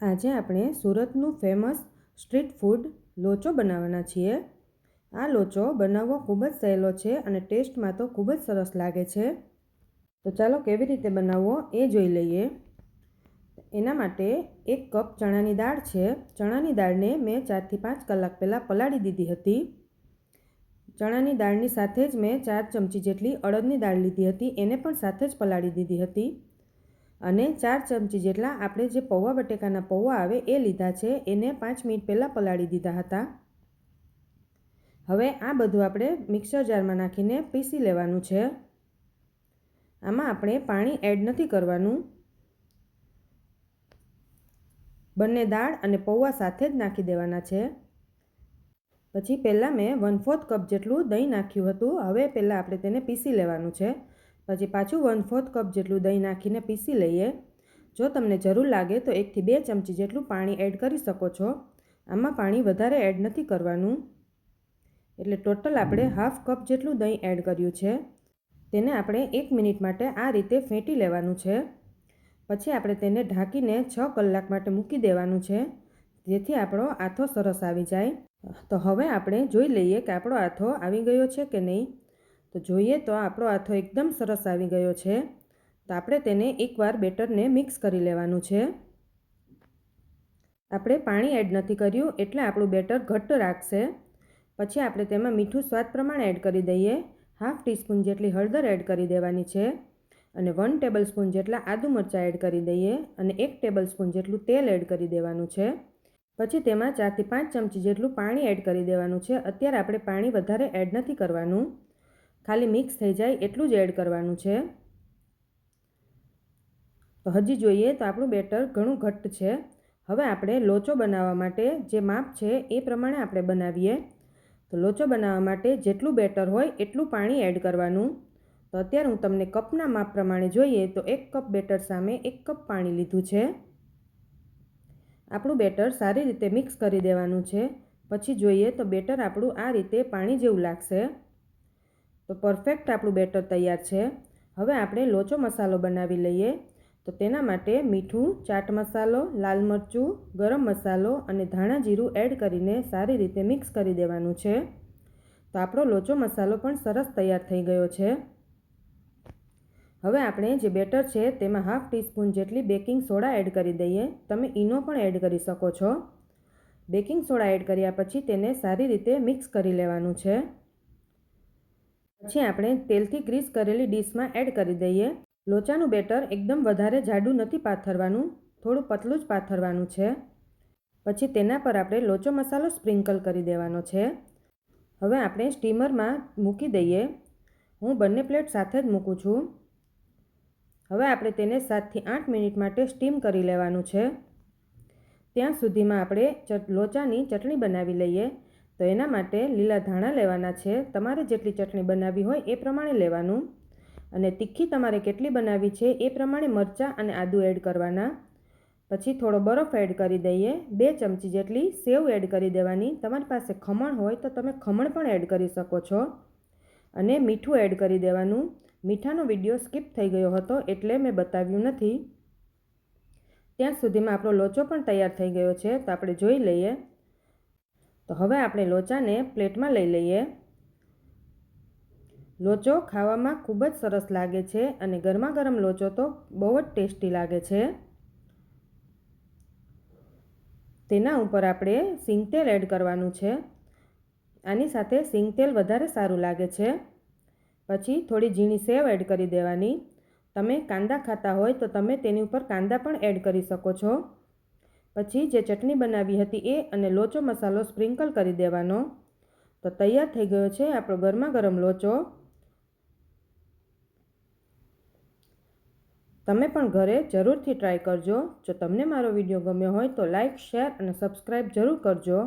આજે આપણે સુરતનું ફેમસ સ્ટ્રીટ ફૂડ લોચો બનાવવાના છીએ। આ લોચો બનાવવો ખૂબ જ સહેલો છે અને ટેસ્ટમાં તો ખૂબ જ સરસ લાગે છે। તો ચાલો કેવી રીતે બનાવવો એ જોઈ લઈએ। એના માટે 1 કપ ચણાની દાળ છે। ચણાની દાળને મેં 4 થી 5 કલાક પહેલાં પલાળી દીધી હતી। ચણાની દાળની સાથે જ મેં 4 ચમચી જેટલી અડદની દાળ લીધી હતી, એને પણ સાથે જ પલાળી દીધી હતી। અને 4 ચમચી જેટલા આપણે જે પૌવા બટેકાના પૌવા આવે એ લીધા છે, એને 5 મિનિટ પહેલાં પલાળી દીધા હતા। હવે આ બધું આપણે મિક્સર જારમાં નાખીને પીસી લેવાનું છે। આમાં આપણે પાણી એડ નથી કરવાનું, બંને દાળ અને પૌવા સાથે જ નાખી દેવાના છે। પછી પહેલાં મેં 1/4 કપ જેટલું દહીં નાખ્યું હતું। હવે પહેલાં આપણે તેને પીસી લેવાનું છે। પછી પાછું 1/4 કપ જેટલું દહીં નાખીને પીસી લઈએ। જો તમને જરૂર લાગે તો 1 થી 2 ચમચી જેટલું પાણી એડ કરી શકો છો। આમાં પાણી વધારે એડ નથી કરવાનું, એટલે ટોટલ આપણે 1/2 કપ જેટલું દહીં એડ કર્યું છે। તેને આપણે 1 મિનિટ માટે આ રીતે ફેંટી લેવાનું છે। પછી આપણે તેને ઢાંકીને 6 કલાક માટે મૂકી દેવાનું છે, જેથી આપણો આથો સરસ આવી જાય। તો હવે આપણે જોઈ લઈએ કે આપણો આથો આવી ગયો છે કે નહીં। તો જોઈએ તો આપણો આથો એકદમ સરસ આવી ગયો છે। તો આપણે તેને એકવાર બેટરને મિક્સ કરી લેવાનું છે। આપણે પાણી એડ નથી કર્યું એટલે આપણું બેટર ઘટ્ટ રાખશે। પછી આપણે તેમાં મીઠું સ્વાદ પ્રમાણે એડ કરી દઈએ। 1/2 ટીસ્પૂન જેટલી હળદર એડ કરી દેવાની છે અને 1 ટેબલસ્પૂન જેટલા આદુ મરચાં એડ કરી દઈએ અને 1 ટેબલસ્પૂન જેટલું તેલ એડ કરી દેવાનું છે। પછી તેમાં 4 થી 5 ચમચી જેટલું પાણી એડ કરી દેવાનું છે। અત્યારે આપણે પાણી વધારે એડ નથી કરવાનું, ખાલી મિક્સ થઈ જાય એટલું જ એડ કરવાનું છે। તો હજી જોઈએ તો આપણું બેટર ઘણું ઘટ્ટ છે। હવે આપણે લોચો બનાવવા માટે જે માપ છે એ પ્રમાણે આપણે બનાવીએ। તો લોચો બનાવવા માટે જેટલું બેટર હોય એટલું પાણી એડ કરવાનું। તો અત્યારે હું તમને કપના માપ પ્રમાણે જોઈએ તો 1 કપ બેટર સામે 1 કપ પાણી લીધું છે। આપણું બેટર સારી રીતે મિક્સ કરી દેવાનું છે। પછી જોઈએ તો બેટર આપણું આ રીતે પાણી જેવું લાગશે। તો પરફેક્ટ આપણું બેટર તૈયાર છે। હવે આપણે લોચો મસાલો બનાવી લઈએ। તો તેના માટે મીઠું, ચાટ મસાલો, લાલ મરચું, ગરમ મસાલો અને ધાણા જીરું એડ કરીને સારી રીતે મિક્સ કરી દેવાનું છે। તો આપણો લોચો મસાલો પણ સરસ તૈયાર થઈ ગયો છે। હવે આપણે જે બેટર છે તેમાં 1/2 ટીસ્પૂન જેટલી બેકિંગ સોડા એડ કરી દઈએ। તમે ઈનો પણ એડ કરી શકો છો। બેકિંગ સોડા એડ કર્યા પછી તેને સારી રીતે મિક્સ કરી લેવાનું છે। પછી આપણે તેલથી ગ્રીસ કરેલી ડીશમાં એડ કરી દઈએ। લોચાનું બેટર એકદમ વધારે જાડું નથી પાથરવાનું, થોડું પતલું જ પાથરવાનું છે। પછી તેના પર આપણે લોચો મસાલો સ્પ્રિંકલ કરી દેવાનો છે। હવે આપણે સ્ટીમરમાં મૂકી દઈએ। હું બંને પ્લેટ સાથે જ મૂકું છું। હવે આપણે તેને 7 થી 8 મિનિટ માટે સ્ટીમ કરી લેવાનું છે। ત્યાં સુધીમાં આપણે લોચાની ચટણી બનાવી લઈએ। તો એના માટે લીલા ધાણા લેવાના છે। તમારે જેટલી ચટણી બનાવવી હોય એ પ્રમાણે લેવાનું અને તીખી તમારે કેટલી બનાવવી છે એ પ્રમાણે મરચાં અને આદું એડ કરવાના। પછી થોડો બરફ એડ કરી દઈએ। 2 ચમચી જેટલી સેવ એડ કરી દેવાની। તમારી પાસે ખમણ હોય તો તમે ખમણ પણ એડ કરી શકો છો અને મીઠું એડ કરી દેવાનું। મીઠાનો વિડીયો સ્કીપ થઈ ગયો હતો એટલે મેં બતાવ્યું નથી। ત્યાં સુધીમાં આપણો લોચો પણ તૈયાર થઈ ગયો છે। તો આપણે જોઈ લઈએ। તો હવે આપણે લોચાને પ્લેટમાં લઈ લઈએ। લોચો ખાવામાં ખૂબ જ સરસ લાગે છે અને ગરમા ગરમ લોચો તો બહુ જ ટેસ્ટી લાગે છે। તેના ઉપર આપણે સિંગ તેલ એડ કરવાનું છે। આની સાથે સિંગ તેલ વધારે સારું લાગે છે। પછી થોડી ઝીણી સેવ એડ કરી દેવાની। તમે કાંદા ખાતા હોય તો તમે તેની ઉપર કાંદા પણ એડ કરી શકો છો। પછી જે ચટણી બનાવી હતી એ અને લોચો મસાલો સ્પ્રિંકલ કરી દેવાનો। તો તૈયાર થઈ ગયો છે આપણો ગરમા ગરમ લોચો। તમે પણ ઘરે જરૂરથી ટ્રાય કરજો। જો તમને મારો વિડીયો ગમ્યો હોય તો લાઇક, શેર અને સબસ્ક્રાઈબ જરૂર કરજો।